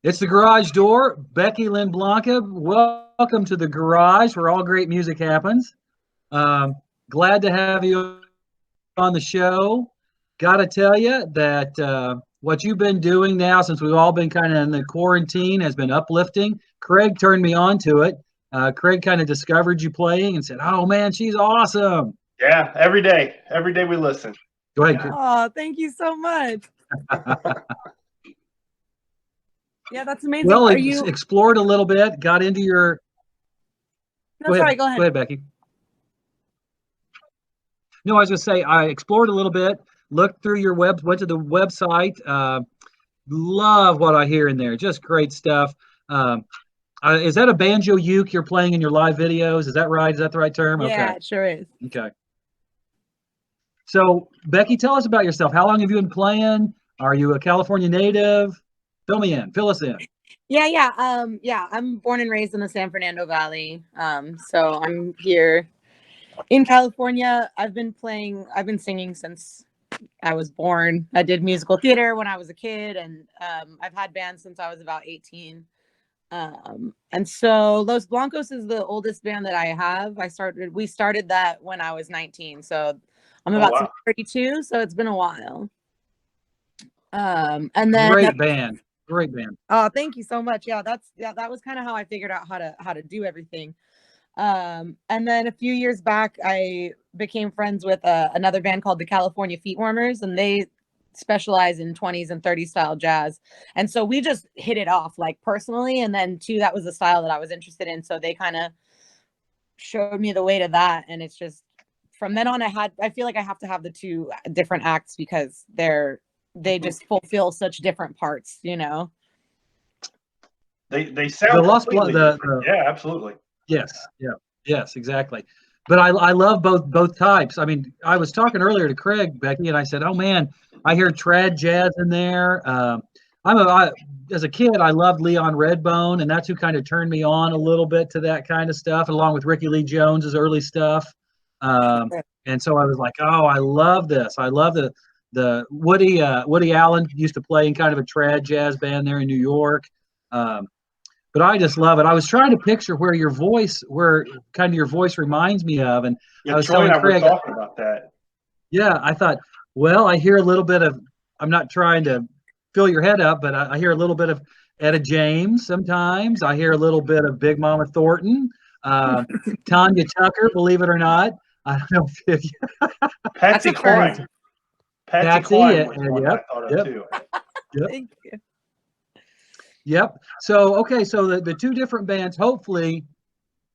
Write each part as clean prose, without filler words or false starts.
It's the garage door. Becky Lynn Blanca, welcome to the garage where all great music happens. Um, Glad to have you on the show. Got to tell you that what you've been doing now, since we've all been kind of in the quarantine, has been uplifting. Craig turned me on to it. Craig kind of discovered you playing and said, "Oh man, she's awesome." Yeah, every day we listen. Go ahead. Oh, thank you so much. Yeah, that's amazing. Well, Are you? explored a little bit, got into your. No, sorry. Go ahead. Go ahead, Becky. No, I was going to say I explored a little bit, looked through your went to the website. Love what I hear in there. Just great stuff. Um, is that a banjo uke you're playing in your live videos? Is that right? Is that the right term? Yeah, Okay. it sure is. Okay. So, Becky, tell us about yourself. How long have you been playing? Are you a California native? Fill us in. Yeah. I'm born and raised in the San Fernando Valley. So I'm here in California. I've been singing since I was born. I did musical theater when I was a kid, and I've had bands since I was about 18. And so Los Blancos is the oldest band that I have. We started that when I was 19. So I'm about to be 32. So it's been a while. And then Great band. Oh, thank you so much. Yeah, that was kind of how I figured out how to do everything. And then a few years back, I became friends with another band called the California Feet Warmers, and they specialize in 20s and 30s style jazz. And so we just hit it off, like, personally. And then too, that was the style that I was interested in. So they kind of showed me the way to that. And it's just from then on, I feel like I have to have the two different acts because they just fulfill such different parts, you know. They sound completely different. Yeah, absolutely. Yes, exactly. But I love both types. I mean, I was talking earlier to Craig, Becky, and I said, "Oh man, I hear trad jazz in there." As a kid, I loved Leon Redbone, and that's who kind of turned me on a little bit to that kind of stuff, along with Ricky Lee Jones's early stuff. And so I was like, "Oh, I love this. I love the Woody Allen used to play in kind of a trad jazz band there in New York." But I just love it. I was trying to picture where your voice reminds me of, and yeah, I was Troy telling Craig, we're talking about that. Yeah, I thought, well, I hear a little bit of. I'm not trying to fill your head up, but I hear a little bit of Etta James sometimes. I hear a little bit of Big Mama Thornton, Tanya Tucker, believe it or not. I don't know if you. Patsy Cline. Patsy Cline was one I thought of too. Yep. Thank you. Yep. So the two different bands. Hopefully,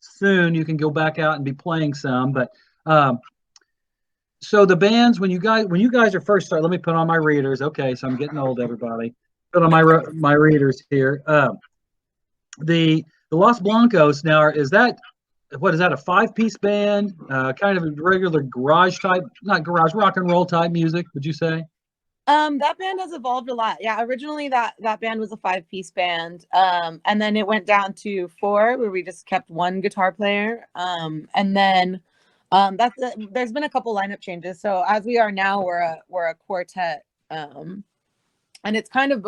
soon you can go back out and be playing some. But so the bands when you guys are first started. Let me put on my readers. Okay, so I'm getting old, everybody. Put on my readers here. The Los Blancos now is that. What is that? A 5-piece band? Kind of a regular garage type, not garage, rock and roll type music. Would you say? That band has evolved a lot. Yeah, originally that band was a 5-piece band, and then it went down to 4, where we just kept one guitar player. And then there's been a couple lineup changes. So as we are now, we're a quartet, and it's kind of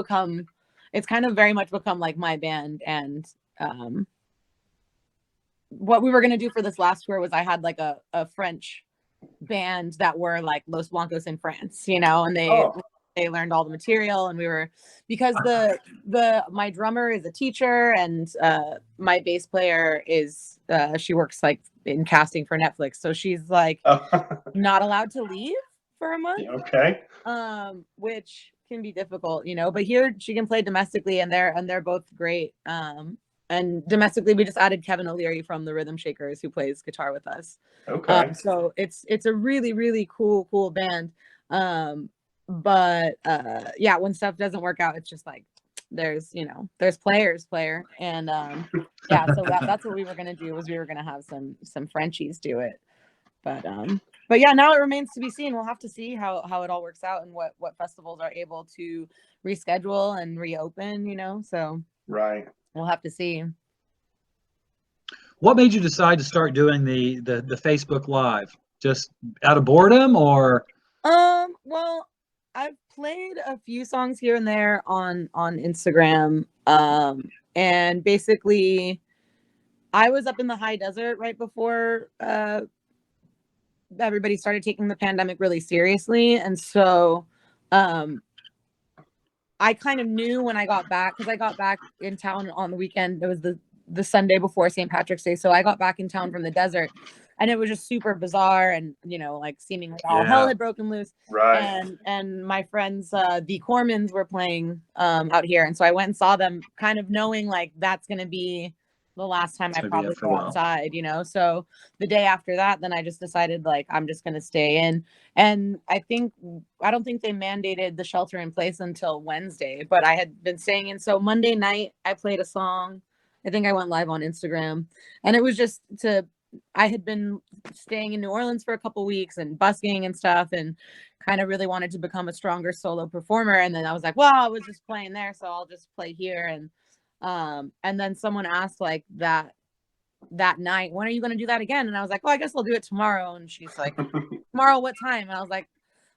very much become like my band. And what we were gonna do for this last tour was I had like a French band that were like Los Blancos in France, you know, and they learned all the material, and we were, because my drummer is a teacher, and my bass player is she works like in casting for Netflix, so she's like not allowed to leave for a month. Okay. Which can be difficult, you know, but here she can play domestically, and they're both great. And domestically, we just added Kevin O'Leary from the Rhythm Shakers, who plays guitar with us. Okay. So it's a really, really cool band. But yeah, when stuff doesn't work out, it's just like there's player, and yeah. So that's what we were gonna do, was we were gonna have some Frenchies do it, but yeah, now it remains to be seen. We'll have to see how it all works out, and what festivals are able to reschedule and reopen, you know. So right. We'll have to see. What made you decide to start doing the Facebook Live? Just out of boredom, or? Well, I've played a few songs here and there on Instagram, And basically I was up in the high desert right before everybody started taking the pandemic really seriously. And so I kind of knew when I got back, because I got back in town on the weekend. It was the Sunday before St. Patrick's Day. So I got back in town from the desert, and it was just super bizarre, and like seemingly all hell had broken loose. Right. And my friends, the Cormans, were playing out here, and so I went and saw them, kind of knowing like that's gonna be the last time I probably go outside, So the day after that, then I just decided like I'm just gonna stay in. And I don't think they mandated the shelter in place until Wednesday, but I had been staying in. So Monday night I played a song. I think I went live on Instagram, and it was just I had been staying in New Orleans for a couple weeks and busking and stuff, and kind of really wanted to become a stronger solo performer. And then I was like, well, I was just playing there, so I'll just play here. And then someone asked like that night, when are you going to do that again? And I was like, well, I guess I'll do it tomorrow. And she's like, tomorrow, what time? And I was like,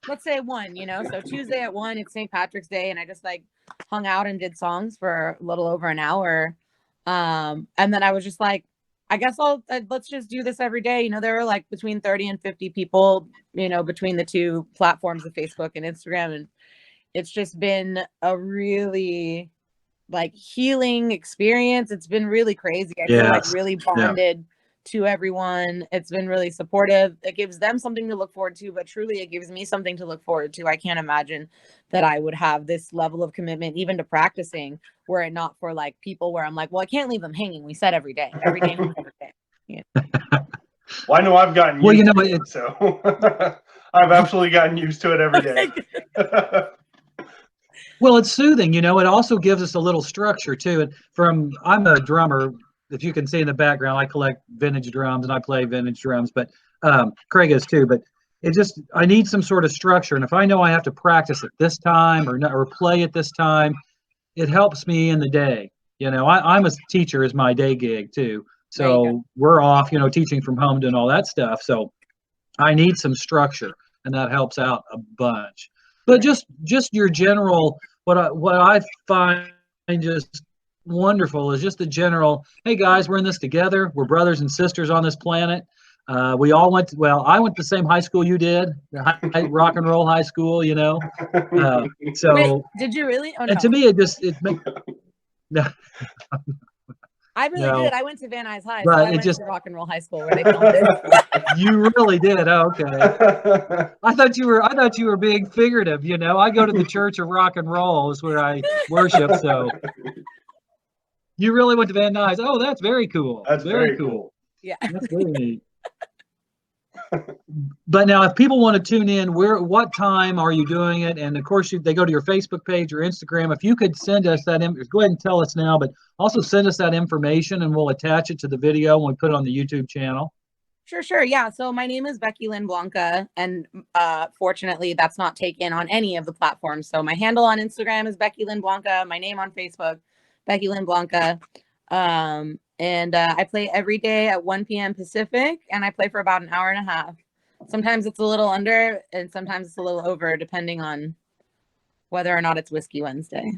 let's say 1, so Tuesday at 1, it's St. Patrick's Day. And I just like hung out and did songs for a little over an hour. And then I was just like, I guess let's just do this every day. There were like between 30 and 50 people, between the two platforms of Facebook and Instagram. And it's just been a really like healing experience. It's been really crazy. I feel like really bonded to everyone. It's been really supportive. It gives them something to look forward to, but truly it gives me something to look forward to. I can't imagine that I would have this level of commitment even to practicing were it not for like people where I'm like, well, I can't leave them hanging. We said every day. Yeah. Well, I know I've gotten used to it, so I've absolutely gotten used to it every day. Well, it's soothing, it also gives us a little structure too. And I'm a drummer. If you can see in the background, I collect vintage drums and I play vintage drums, but Craig is too. But I need some sort of structure. And if I know I have to practice at this time or play at this time, it helps me in the day. I'm a teacher is my day gig too. So we're off, teaching from home, doing all that stuff. So I need some structure, and that helps out a bunch. But just your general, what I find just wonderful is just the general, hey guys, we're in this together. We're brothers and sisters on this planet. We all I went to the same high school you did, rock and roll high school, so. Wait, did you really? Oh, no. And to me, it makes, no. I really did. I went to Van Nuys High, so I went to rock and roll high school where they filmed it. You really did. Oh, okay. I thought you were being figurative. I go to the Church of Rock and Roll is where I worship. So you really went to Van Nuys. Oh, that's very cool. That's very cool. Yeah, that's really neat. But now, if people want to tune in, what time are you doing it? And of course, they go to your Facebook page or Instagram. If you could send us that, go ahead and tell us now, but also send us that information, and we'll attach it to the video when we put it on the YouTube channel. Sure. Yeah. So my name is Becky Lynn Blanca, and fortunately, that's not taken on any of the platforms. So my handle on Instagram is Becky Lynn Blanca. My name on Facebook, Becky Lynn Blanca. And I play every day at 1 p.m. Pacific, and I play for about an hour and a half. Sometimes it's a little under, and sometimes it's a little over, depending on whether or not it's Whiskey Wednesday.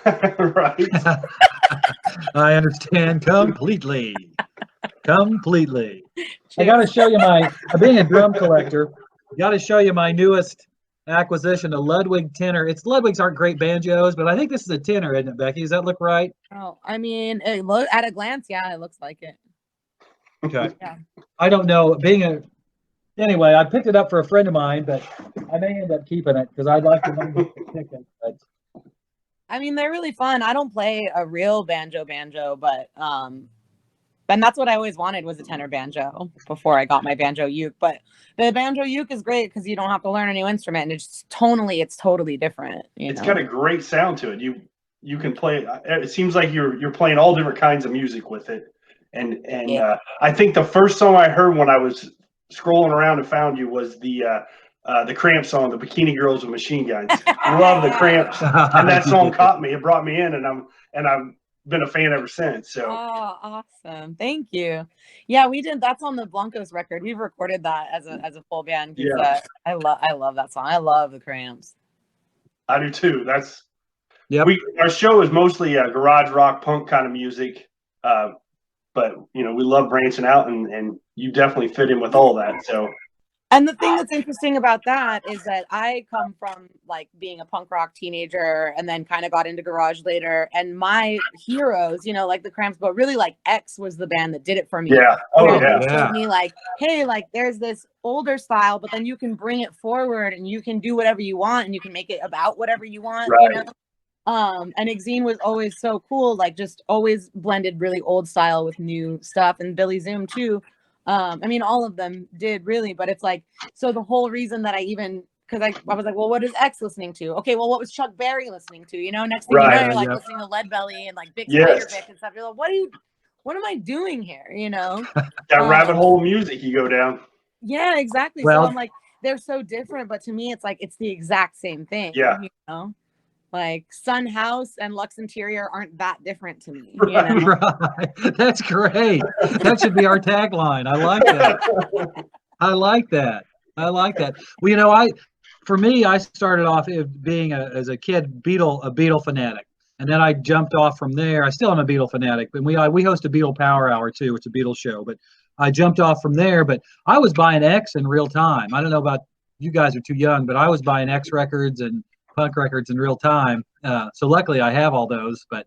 Right. I understand completely. Completely. I got to show you being a drum collector, got to show you my newest acquisition, a Ludwig tenor. Ludwigs aren't great banjos, but I think this is a tenor, isn't it, Becky? Does that look right? Oh, I mean, at a glance, yeah, it looks like it. Okay. Yeah. I don't know. Anyway, I picked it up for a friend of mine, but I may end up keeping it because I'd like to know pick it. But I mean, they're really fun. I don't play a real banjo, but and that's what I always wanted, was a tenor banjo before I got my banjo uke. But the banjo uke is great because you don't have to learn a new instrument, and it's totally different. It's got a great sound to it. You can play. It seems like you're playing all different kinds of music with it. And I think the first song I heard when I was scrolling around and found you was the Cramps song, the Bikini Girls with Machine Guns. I love the Cramps, and that song caught me. It brought me in, and I've been a fan ever since. So. Oh, awesome! Thank you. Yeah, we did. That's on the Blancos record. We've recorded that as a full band. Yeah. I love that song. I love the Cramps. I do too. Yep. Our show is mostly garage rock punk kind of music, but we love branching out, and you definitely fit in with all that. So. And the thing that's interesting about that is that I come from like being a punk rock teenager and then kind of got into garage later. And my heroes, like the Cramps, but really like X was the band that did it for me. Yeah. Oh, yeah. yeah. They showed me like, hey, like there's this older style, but then you can bring it forward and you can do whatever you want and you can make it about whatever you want, Right. And Exene was always so cool, like just always blended really old style with new stuff, and Billy Zoom too. I mean, all of them did really, but it's like, so the whole reason that because I was like, well, what is X listening to? Okay, well, what was Chuck Berry listening to? Next thing you know, you're like listening to Lead Belly and like Big Spider Vic and stuff. You're like, what am I doing here? That rabbit hole of music you go down. Yeah, exactly. Well, so I'm like, they're so different, but to me, it's like it's the exact same thing. Yeah. Like Sun House and Lux Interior aren't that different to me. Right. That's great. That should be our tagline. I like that. I like that. Well, for me, I started off being as a kid a Beatle fanatic, and then I jumped off from there. I still am a Beatle fanatic, and we host a Beatle Power Hour too. It's a Beatle show, but I jumped off from there. But I was buying X in real time. I don't know about you guys are too young, but I was buying X records and punk records in real time. So luckily I have all those. But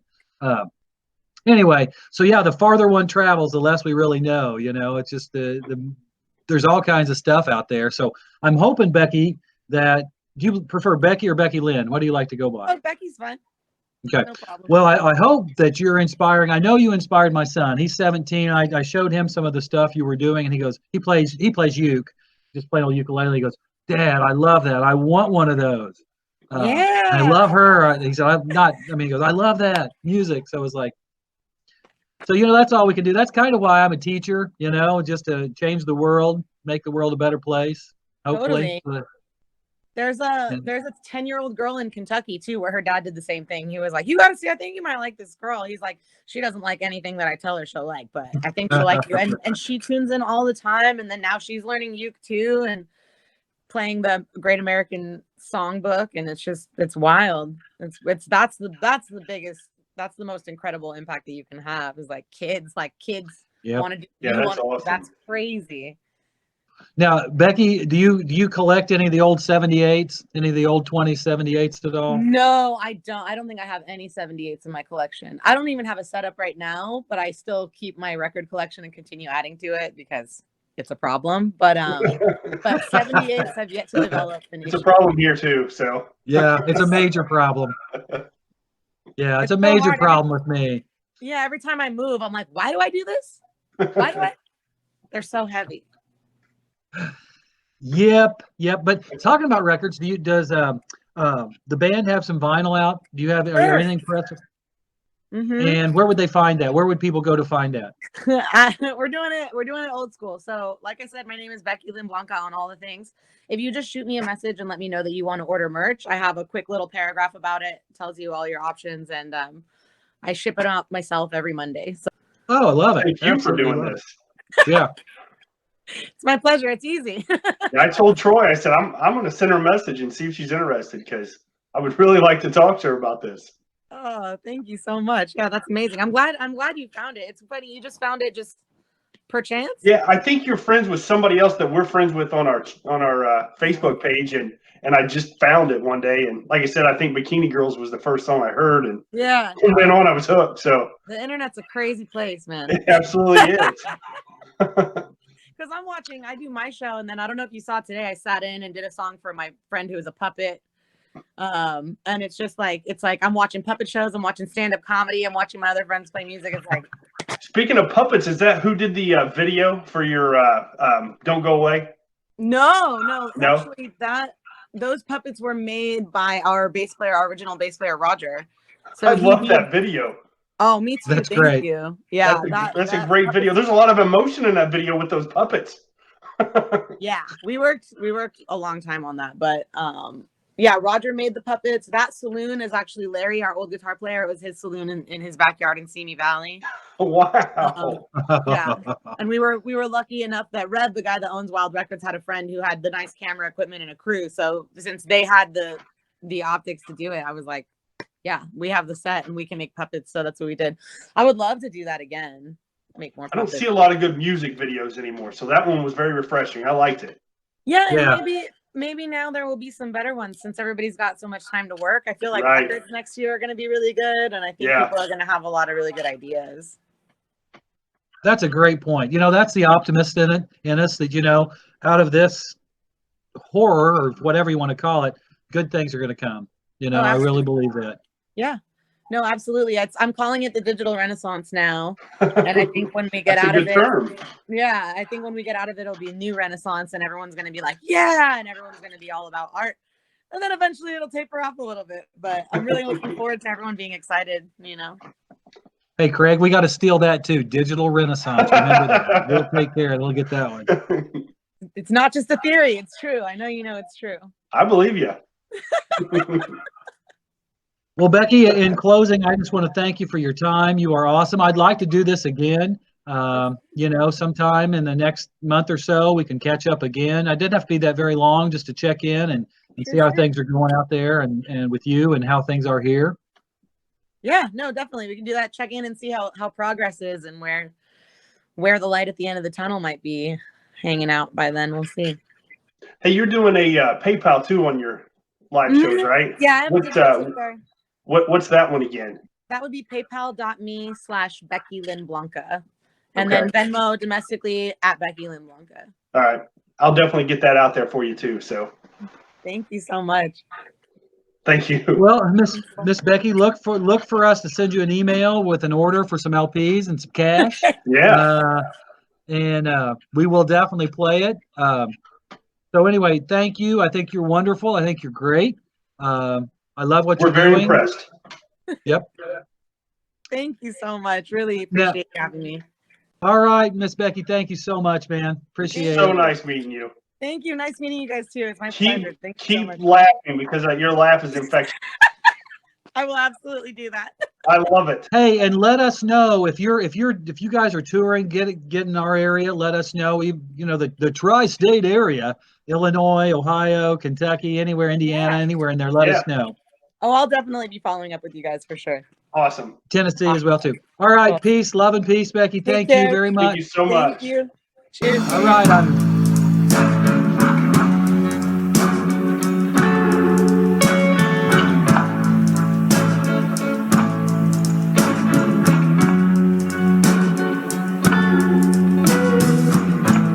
anyway, so yeah, the farther one travels, the less we really know. It's just there's all kinds of stuff out there. So I'm hoping, Becky, that do you prefer Becky or Becky Lynn? What do you like to go by? Oh, Becky's fine. Okay. No problem. Well, I hope that you're inspiring. I know you inspired my son. He's 17. I showed him some of the stuff you were doing, and he goes, he plays uke, just plain old ukulele. He goes, Dad, I love that. I want one of those. Yeah. I love her. He said, he goes, I love that music. So it was like, so, that's all we can do. That's kind of why I'm a teacher, just to change the world, make the world a better place. Hopefully. Totally. There's a 10-year-old girl in Kentucky too, where her dad did the same thing. He was like, you got to see, I think you might like this girl. He's like, she doesn't like anything that I tell her she'll like, but I think she'll like you. And she tunes in all the time. And then now she's learning uke too and playing the Great American Songbook. And it's wild. That's the most incredible impact that you can have is like kids Yep. want to do. Yeah, that's awesome. That's crazy. Now, Becky, do you collect any of the old 78s, any of the old 2078s at all? No, I don't. I don't think I have any 78s in my collection. I don't even have a setup right now, but I still keep my record collection and continue adding to it because it's a problem. But 78s have yet to develop. It's a problem here too. So yeah, it's a major problem. Yeah, it's a major problem with me. Yeah, every time I move, I'm like, why do I do this? Why do I? They're so heavy. Yep. But talking about records, does the band have some vinyl out? Do you have anything pressed? Mm-hmm. And where would they find that? Where would people go to find that? We're doing it old school. So like I said, my name is Becky Lynn Blanca on all the things. If you just shoot me a message and let me know that you want to order merch, I have a quick little paragraph about it. It tells you all your options, and I ship it out myself every Monday. So. Oh, I love it. Thank you for doing this. Yeah. It's my pleasure. It's easy. I told Troy, I said, I'm going to send her a message and see if she's interested because I would really like to talk to her about this. Oh, thank you so much. Yeah, that's amazing. I'm glad you found it. It's funny. You just found it just per chance? Yeah, I think you're friends with somebody else that we're friends with on our Facebook page, and I just found it one day. And like I said, I think Bikini Girls was the first song I heard, and from then on I was hooked. So the internet's a crazy place, man. It absolutely is. Because I do my show, and then I don't know if you saw today, I sat in and did a song for my friend who is a puppet. And it's just like, I'm watching puppet shows, I'm watching stand-up comedy, I'm watching my other friends play music. It's like, speaking of puppets, is that who did the video for your Don't Go Away? No. Actually, those puppets were made by our original bass player, Roger. So I love that video. Oh, me too. That's Thank great. You. Yeah, that's a great video. There's a lot of emotion in that video with those puppets. Yeah, we worked a long time on that, but yeah, Roger made the puppets. That saloon is actually Larry, our old guitar player. It was his saloon in his backyard in Simi Valley. Wow. Yeah, and we were lucky enough that Rev, the guy that owns Wild Records, had a friend who had the nice camera equipment and a crew. So since they had the optics to do it, I was like, yeah, we have the set and we can make puppets. So that's what we did. I would love to do that again. Make more I don't puppets. see a lot of good music videos anymore, so that one was very refreshing. I liked it. Yeah, and Yeah. maybe now there will be some better ones since everybody's got so much time to work. I feel like Right. puppets next year are going to be really good, and I think Yeah. people are going to have a lot of really good ideas. That's a great point. That's the optimist in us that, out of this horror or whatever you want to call it, good things are going to come. Oh, I really believe that. Yeah. No, absolutely. I'm calling it the digital renaissance now. And I think when we get That's out a of good it, term. yeah, I think when we get out of it, it'll be a new renaissance and everyone's going to be like, yeah, and everyone's going to be all about art. And then eventually it'll taper off a little bit. But I'm really looking forward to everyone being excited, Hey, Craig, we got to steal that too. Digital renaissance. Remember that. We'll take care of it. We'll get that one. It's not just a theory. It's true. I know it's true. I believe you. Well, Becky, in closing, I just want to thank you for your time. You are awesome. I'd like to do this again. Sometime in the next month or so, we can catch up again. I didn't have to be that very long, just to check in and see how things are going out there and with you and how things are here. Yeah, no, definitely. We can do that. Check in and see how progress is and where the light at the end of the tunnel might be hanging out by then. We'll see. Hey, you're doing a PayPal too on your live shows, right? Yeah. What's that one again? That would be paypal.me/Becky Lynn Blanca. And then Venmo domestically at Becky Lynn Blanca. All right. I'll definitely get that out there for you too. So thank you so much. Thank you. Well, Miss Becky, look for us to send you an email with an order for some LPs and some cash. Yeah. And we will definitely play it. So anyway, thank you. I think you're wonderful. I think you're great. I love what you're doing. We're very impressed. Yep. Thank you so much. Really appreciate you having me. All right, Miss Becky, thank you so much, man. Appreciate it. So nice meeting you. Thank you. Nice meeting you guys too. It's my pleasure. Thank you so much. Keep laughing because your laugh is infectious. I will absolutely do that. I love it. Hey, and let us know if you guys are touring, get in our area. Let us know. The tri-state area, Illinois, Ohio, Kentucky, anywhere, Indiana, anywhere in there. Let us know. Oh, I'll definitely be following up with you guys for sure. Awesome. Tennessee as well too. All right, cool. Peace, love, and peace, Becky. Thank you very much. Thank you so much. Thank you. Cheers. All right,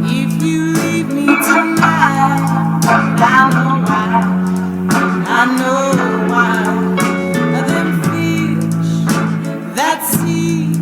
If you leave me tonight, I know why. I know why. Them fish that sea